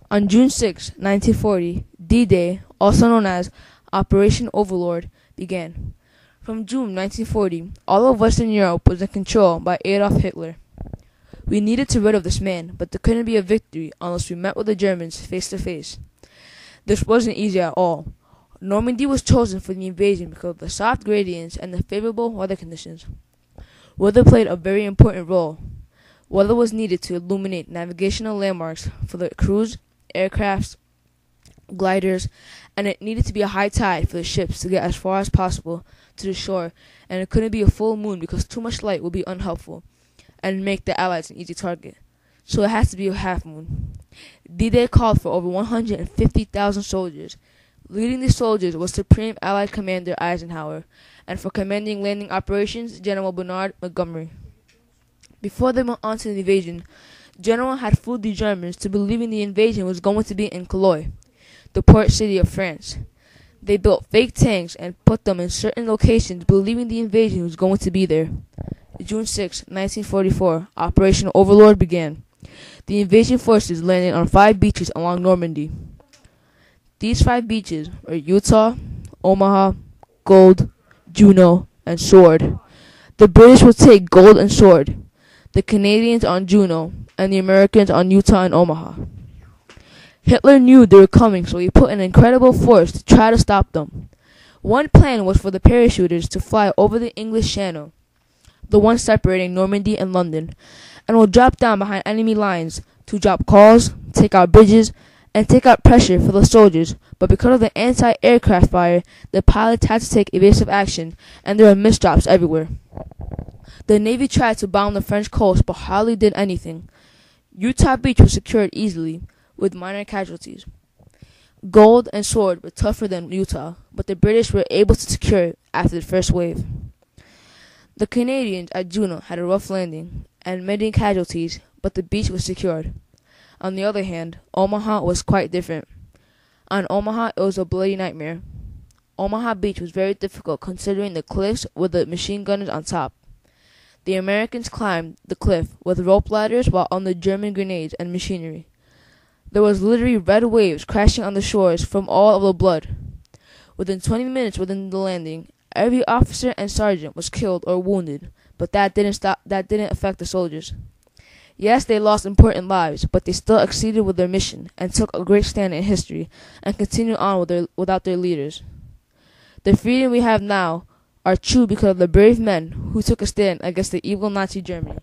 On June 6, 1940, D-Day, also known as Operation Overlord, began. From June 1940, all of Western Europe was in control by Adolf Hitler. We needed to rid of this man, but there couldn't be a victory unless we met with the Germans face to face. This wasn't easy at all. Normandy was chosen for the invasion because of the soft gradients and the favorable weather conditions. Weather played a very important role. Weather was needed to illuminate navigational landmarks for the crews, aircrafts, gliders, and it needed to be a high tide for the ships to get as far as possible to the shore, and it couldn't be a full moon because too much light would be unhelpful and make the Allies an easy target. So it has to be a half moon. D-Day called for over 150,000 soldiers. Leading the soldiers was Supreme Allied Commander Eisenhower, and for commanding landing operations, General Bernard Montgomery. Before they went on to the invasion, General had fooled the Germans to believing the invasion was going to be in Calais, the port city of France. They built fake tanks and put them in certain locations believing the invasion was going to be there. June 6, 1944, Operation Overlord began. The invasion forces landed on 5 beaches along Normandy. These 5 beaches were Utah, Omaha, Gold, Juno, and Sword. The British would take Gold and Sword, the Canadians on Juno, and the Americans on Utah and Omaha. Hitler knew they were coming, so he put an incredible force to try to stop them. One plan was for the parachuters to fly over the English Channel, the one separating Normandy and London, and will drop down behind enemy lines to drop calls, take out bridges, and take out pressure for the soldiers, but because of the anti-aircraft fire, the pilots had to take evasive action, and there were misdrops everywhere. The Navy tried to bomb the French coast, but hardly did anything. Utah Beach was secured easily, with minor casualties. Gold and Sword were tougher than Utah, but the British were able to secure it after the first wave. The Canadians at Juno had a rough landing and many casualties, but the beach was secured. On the other hand, Omaha was quite different. On Omaha, it was a bloody nightmare. Omaha Beach was very difficult considering the cliffs with the machine gunners on top. The Americans climbed the cliff with rope ladders while on the German grenades and machinery. There was literally red waves crashing on the shores from all of the blood. Within 20 minutes within the landing, every officer and sergeant was killed or wounded, but that didn't affect the soldiers. Yes, they lost important lives, but they still succeeded with their mission and took a great stand in history and continued on without their leaders. The freedom we have now are true because of the brave men who took a stand against the evil Nazi Germany.